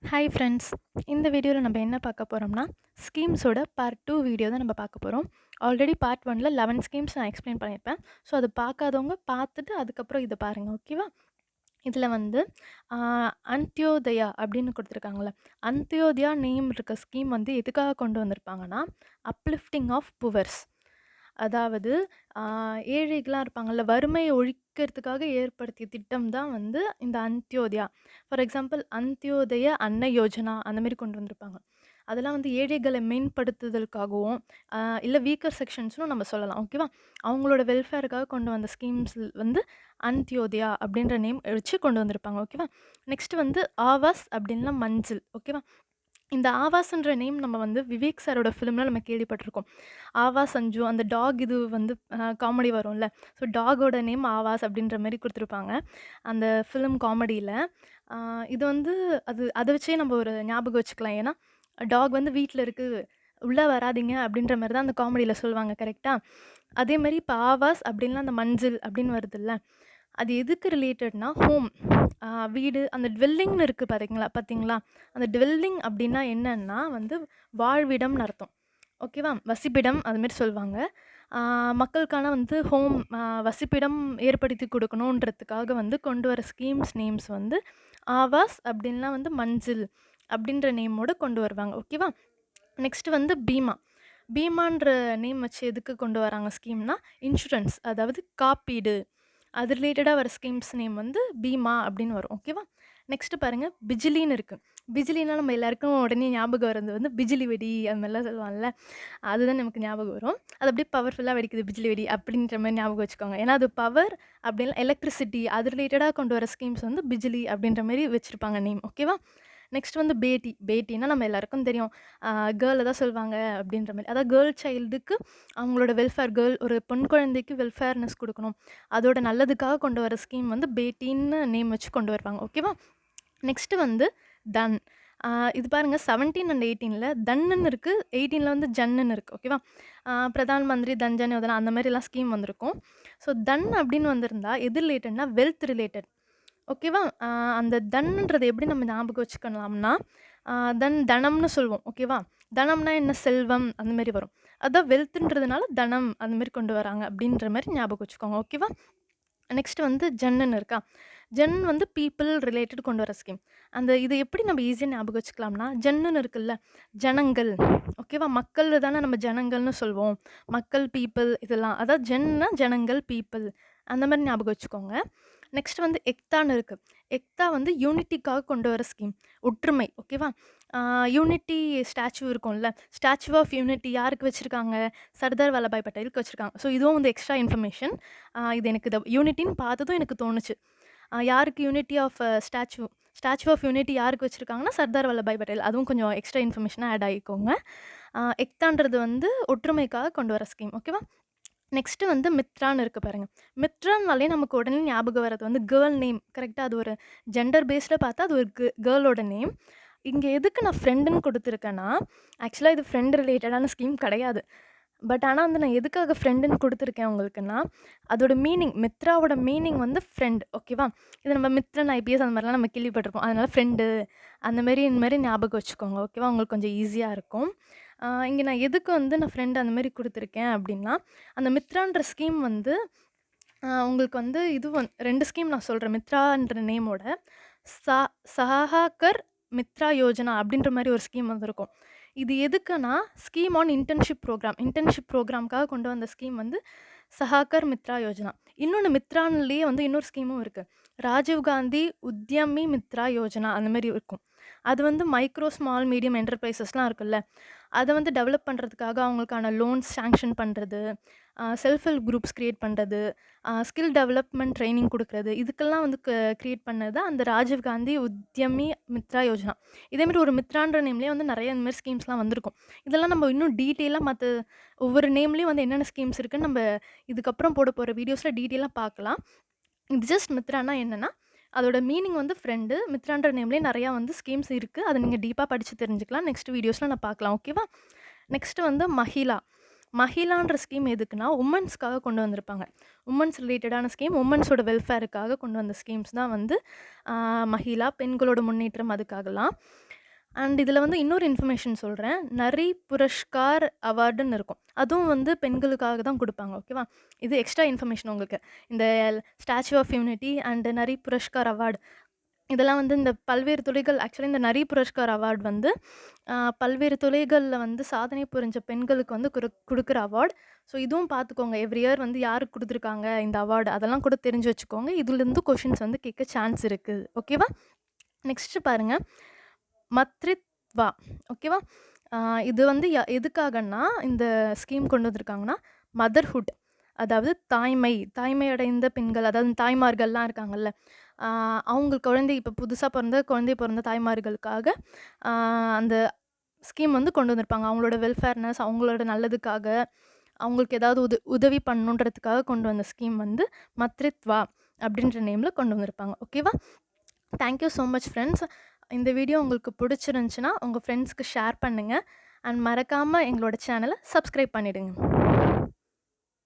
Hi friends. இந்த வீடியோவில் நம்ம என்ன பார்க்க போகிறோம்னா, ஸ்கீம்ஸோட பார்ட் 2 வீடியோ தான் நம்ம பார்க்க போகிறோம். ஆல்ரெடி பார்ட் 1ல 11 ஸ்கீம்ஸ் நான் எக்ஸ்பிளைன் பண்ணியிருப்பேன். ஸோ அது பார்க்காதவங்க பார்த்துட்டு அதுக்கப்புறம் இதை பாருங்கள், ஓகேவா? இதில் வந்து ஆ, அந்தியோதயா அப்படின்னு கொடுத்துருக்காங்கல்ல, அந்தியோதயா நேம் இருக்க ஸ்கீம் வந்து எதுக்காக கொண்டு வந்திருப்பாங்கன்னா, அப்லிஃப்டிங் ஆஃப் புவர்ஸ். அதாவது ஆ, ஏழைகள்லாம் இருப்பாங்கல்ல, வறுமையை ஒழிக்கிறதுக்காக ஏற்படுத்திய திட்டம் தான் வந்து இந்த அந்தியோதயா. ஃபார் எக்ஸாம்பிள் அந்தியோதய அன்ன யோஜனா அந்த மாரி கொண்டு வந்திருப்பாங்க. அதெல்லாம் வந்து ஏழைகளை மேம்படுத்துதலுக்காகவும், இல்ல வீக்கர் செக்ஷன்ஸ்னும் நம்ம சொல்லலாம். ஓகேவா? அவங்களோட வெல்ஃபேருக்காக கொண்டு வந்த ஸ்கீம்ஸ் வந்து அந்தியோதயா அப்படின்ற நேம் வச்சு கொண்டு வந்திருப்பாங்க. ஓகேவா? நெக்ஸ்ட் வந்து ஆவாஸ் அப்படின்னா மஞ்சள். ஓகேவா? இந்த ஆவாஸ்ன்ற நேம் நம்ம வந்து விவேக் சாரோட ஃபிலிம்ல நம்ம கேள்விப்பட்டிருக்கோம். ஆவாஸ் அஞ்சு அந்த டாக் இது வந்து காமெடி வரும்ல. ஸோ டாகோட நேம் ஆவாஸ் அப்படின்ற மாரி குடுத்துருப்பாங்க. அந்த ஃபிலிம் காமெடியில. அ இது வந்து அத வச்சே நம்ம ஒரு ஞாபகம் வச்சுக்கலாம். ஏன்னா, டாக் வந்து வீட்ல இருக்கு. உள்ள வராதீங்க அப்படின்ற மாரி தான் அந்த காமெடியில சொல்லுவாங்க. கரெக்ட்டா? அதே மாரி இப்ப ஆவாஸ் அப்படின்லாம் அந்த மஞ்சள் அப்படின்னு வருதுல்ல. அது எதுக்கு ரிலேட்டட்னா, ஹோம், வீடு, அந்த டுவெல்லிங்ன்னு இருக்கு பார்த்தீங்களா? அந்த டுவெல்லிங் அப்படின்னா என்னன்னா வந்து வாழ்விடம்னு அர்த்தம். ஓகேவா? வசிப்பிடம் அது மாரி சொல்லுவாங்க. ஆ, மக்களுக்கான வந்து ஹோம், வசிப்பிடம் ஏற்படுத்தி குடுக்கணுன்றதுக்காக வந்து கொண்டு வர ஸ்கீம்ஸ் நேம்ஸ் வந்து ஆவாஸ் அப்படின்னா வந்து மஞ்சில் அப்படின்ற நேமோட கொண்டு வருவாங்க. ஓகேவா? நெக்ஸ்ட் வந்து பீமா. பீமான்ற நேம் வச்சு எதுக்கு கொண்டு வராங்க ஸ்கீம்னா, இன்சூரன்ஸ், அதாவது காப்பீடு. அது ரிலேட்டடா வர ஸ்கீம்ஸ் நேம் வந்து பீமா அப்படின்னு வரும். ஓகேவா? நெக்ஸ்ட் பாருங்க, பிஜிலின்னு இருக்கு. பிஜிலினா நம்ம எல்லாருக்கும் உடனே ஞாபகம் வரது வந்து பிஜிலி வெடி அந்த மாதிரிலாம் சொல்லுவாங்கல்ல. அதுதான் நமக்கு ஞாபகம் வரும். அது அப்படியே பவர்ஃபுல்லா வெடிக்குது பிஜிலி வெடி அப்படின்ற மாரி ஞாபகம் வச்சுக்கோங்க. ஏன்னா அது பவர் அப்படின்னா எலக்ட்ரிசிட்டி அது ரிலேட்டடா கொண்டு வர ஸ்கீம்ஸ் வந்து பிஜிலி அப்படின்ற மாரி வச்சிருப்பாங்க நேம். ஓகேவா? நெக்ஸ்ட் வந்து பேட்டி. பேட்டின்னா நம்ம எல்லாருக்கும் தெரியும். கேர்ள தான் சொல்வாங்க அப்படின்ற மாரி. அதாவது கேர்ள் சைல்டுக்கு அவங்களோட வெல்ஃபேர், ஒரு பெண் குழந்தைக்கு வெல்ஃபேர்னஸ் குடுக்கணும். அதோட நல்லதுக்காக கொண்டு வர ஸ்கீம் வந்து பேட்டின்னு நேம் வச்சு கொண்டு வருவாங்க. ஓகேவா? நெக்ஸ்ட் வந்து தன். ஆ, இது பாருங்க, 17 அண்ட் 18ல தன்னுன்னு இருக்கு. 18ல வந்து ஜன்னுன்னு இருக்கு. ஓகேவா? பிரதான் மந்திரி தன் ஜன் யோஜனா அந்த மாரிலாம் ஸ்கீம் வந்திருக்கும். ஸோ தன் அப்படின்னு வந்திருந்தா எது ரிலேட்டட்னா வெல்த் ரிலேட்டட். ஓகேவா? அந்த தன்னுன்றத எப்படி நம்ம ஞாபகம் வச்சுக்கலாம்னா, ஆ, தனம்னு சொல்லுவோம். ஓகேவா? தனம்னா என்ன? செல்வம் அந்த மாரி வரும். அதான் வெல்த்ன்றதுனால தனம் அந்த மாரி கொண்டு வராங்க அப்படின்ற மாரி ஞாபகம் வச்சுக்கோங்க. ஓகேவா? நெக்ஸ்ட் வந்து ஜன்னுன்னு இருக்கா? ஜன் வந்து பீப்பிள் ரிலேட்டட் கொண்டு வர ஸ்கீம். இது எப்படி நம்ம ஈஸியா ஞாபகம் வச்சுக்கலாம்னா, ஜன்னுன்னு இருக்குல்ல, ஜனங்கள். ஓகேவா? மக்கள் தானே நம்ம ஜனங்கள்னு சொல்வோம். மக்கள், பீப்பிள் இதெல்லாம். அதாவது ஜன்னா ஜனங்கள், பீப்பிள் அந்த மாரி ஞாபகம் வச்சுக்கோங்க. நெக்ஸ்ட் வந்து எக்தான்னு இருக்கு. எக்தா வந்து யூனிட்டிக்காக கொண்டு வர ஸ்கீம். ஒற்றுமை. ஓகேவா? யூனிட்டி ஸ்டாச்சு இருக்கும்ல. ஸ்டாச்சு ஆஃப் யூனிட்டி யாருக்கு வச்சிருக்காங்க? சர்தார் வல்லபாய் பட்டேலுக்கு வச்சிருக்காங்க. ஸோ இதுவும் வந்து எக்ஸ்ட்ரா இன்ஃபர்மேஷன். இது எனக்கு யூனிட்டின்னு பார்த்ததும் எனக்கு தோணுச்சு. யாருக்கு unity of statue statue of unity யாருக்கு வச்சிருக்காங்கன்னா, சர்தார் வல்லபாய் பட்டேல். அதுவும் கொஞ்சம் எக்ஸ்ட்ரா இன்ஃபர்மேஷனா ஆட் ஆகிக்கோங்க. எக்தான்றது வந்து ஒற்றுமைக்காக கொண்டு வர ஸ்கீம். ஓகேவா? நெக்ஸ்ட் வந்து மித்ரான்னு இருக்கு பாருங்க. மித்ரான்னாலே நமக்கு உடனே ஞாபகம் வர்றது வந்து கேர்ள் நேம். கரெக்ட்டா? அது ஒரு ஜெண்டர் பேஸ்ல பார்த்தா அது ஒரு கேர்ளோட நேம். இங்க எதுக்கு நான் ஃப்ரெண்டுன்னு குடுத்துருக்கேன்னா, ஆக்சுவலா இது ஃப்ரெண்ட் ரிலேட்டடான ஸ்கீம் கிடையாது. பட் ஆனா வந்து நான் எதுக்காக ஃப்ரெண்டுன்னு குடுத்துருக்கேன் உங்களுக்குன்னா, அதோட மீனிங், மித்ராவோட மீனிங் வந்து ஃப்ரெண்ட். ஓகேவா? இது நம்ம மித்ரன், ஐபிஎஸ் அந்த மாரிலாம் நம்ம கேள்விப்பட்டுருப்போம். அதனால ஃப்ரெண்டு இந்த மாரி ஞாபகம் வச்சுக்கோங்க. ஓகேவா? உங்களுக்கு கொஞ்சம் ஈஸியா இருக்கும். இங்க நான் எதுக்கு வந்து நான் ஃப்ரெண்ட் அந்த மாரி குடுத்துருக்கேன் அப்டின்னா, அந்த மித்ரான்ற ஸ்கீம் வந்து உங்களுக்கு வந்து 2 ஸ்கீம் நான் சொல்றேன். மித்ரான்ற நேமோட சா சஹாகர் மித்ரா யோஜனா அப்டின்ற மாரி ஒரு ஸ்கீம் வந்திருக்கும். இது எதுக்குன்னா, scheme on internship program. Internship ப்ரோகிராம்க்காக கொண்டு வந்த ஸ்கீம் வந்து சஹாகர் மித்ரா யோஜனா. இன்னொன்னு மித்ரான்லயே வந்து இன்னொரு ஸ்கீமும் இருக்கு. ராஜீவ் காந்தி உத்யமி மித்ரா யோஜனா அந்த மாரி இருக்கும். அது வந்து மைக்ரோ, ஸ்மால், மீடியம் என்டர்பிரைசஸ்லாம் இருக்குல்ல. அத வந்து டெவலப் பண்றதுக்காக அவங்களுக்கான லோன்ஸ் சாங்ஷன் பண்றது, செல்ஃப் ஹெல்ப் குரூப்ஸ் கிரியேட் பண்றது, ஸ்கில் டெவலப்மெண்ட் ட்ரெய்னிங் குடுக்குறது, இதுக்கெல்லாம் வந்து கிரியேட் பண்ணது தான் அந்த ராஜீவ் காந்தி உத்யமி மித்ரா யோஜனா. இதேமாரி ஒரு மித்ரான்ற நேம்லயே வந்து நெறைய இந்த மாரி ஸ்கீம்ஸ்லாம் வந்திருக்கும். இதெல்லாம் நம்ம இன்னும் டீட்டெயிலா ஒவ்வொரு நேம்லயும் வந்து என்னென்ன ஸ்கீம்ஸ் இருக்குன்னு நம்ம இதுக்கப்புறம் போற வீடியோஸ்ல டீட்டெயிலா பார்க்கலாம். இது ஜஸ்ட் மித்ரானா என்னன்னா, அதோட மீனிங் வந்து ஃப்ரெண்டு. மித்ரான்ற நேம்லயே நெறையா வந்து ஸ்கீம்ஸ் இருக்கு. அத நீங்க டீப்பா படிச்சு தெரிஞ்சுக்கலாம். நெக்ஸ்ட் வீடியோஸ்ல நான் பார்க்கலாம். ஓகேவா? நெக்ஸ்ட் வந்து மஹிளா. மஹிளான்ற ஸ்கீம் எதுக்குன்னா, உமன்ஸ்க்காக கொண்டு வந்திருப்பாங்க. உமன்ஸ் ரிலேட்டடான ஸ்கீம், உமன்ஸோட வெல்ஃபேருக்காக கொண்டு வந்த ஸ்கீம்ஸ் தான் வந்து மஹிளா, பெண்களோட முன்னேற்றம் அதுக்காகலாம். அண்ட் இதில வந்து இன்னொரு இன்ஃபர்மேஷன் சொல்றேன். நரி புரஷ்கார் அவார்டுன்னு இருக்கும். அதுவும் வந்து பெண்களுக்காக தான் குடுப்பாங்க. ஓகேவா? இது எக்ஸ்ட்ரா இன்ஃபர்மேஷன் உங்களுக்கு. இந்த ஸ்டாச்சு ஆஃப் யூனிட்டி அண்ட் நரி புரஷ்கார் அவார்டு இதெல்லாம் வந்து இந்த பல்வேறு துறைகள் ஆக்சுவலி இந்த நரி புரஷ்கார் அவார்ட் வந்து பல்வேறு துறைகள்ல வந்து சாதனை புரிஞ்ச பெண்களுக்கு வந்து குடுக்குற அவார்ட். ஸோ இதுவும் பார்த்துக்கோங்க. எவ்ரி இயர் வந்து யாருக்கு குடுத்துருக்காங்க இந்த அவார்டு அதெல்லாம் கூட தெரிஞ்சு வச்சுக்கோங்க. இதுலேருந்து கொஷின்ஸ் வந்து கேட்க சான்ஸ் இருக்குது. ஓகேவா? நெக்ஸ்ட்டு பாருங்க. மத்ரித்வா. ஓகேவா? இது வந்து எதுக்காகன்னா, இந்த ஸ்கீம் கொண்டு வந்திருக்காங்கன்னா, மதர்ஹுட் அதாவது தாய்மை அடைந்த பெண்கள், அதாவது தாய்மார்கள்லாம் இருக்காங்கல்ல, அவங்க குழந்தை இப்போ புதுசா குழந்தை பிறந்த தாய்மார்களுக்காக அந்த ஸ்கீம் வந்து கொண்டு வந்திருப்பாங்க. அவங்களோட வெல்ஃபேர்னஸ், அவங்களோட நல்லதுக்காக, அவங்களுக்கு ஏதாவது உதவி பண்ணணுன்றதுக்காக கொண்டு வந்த ஸ்கீம் வந்து மத்ரித்வா அப்படின்ற நேம்ல கொண்டு வந்திருப்பாங்க. ஓகேவா? Thank you so much friends. இந்த வீடியோ உங்களுக்கு பிடிச்சிருந்துச்சுன்னா, உங்க ஃப்ரெண்ட்ஸ்க்கு ஷேர் பண்ணுங்க. அண்ட் மறக்காம எங்களோட சேனலை சப்ஸ்கிரைப் பண்ணிடுங்க.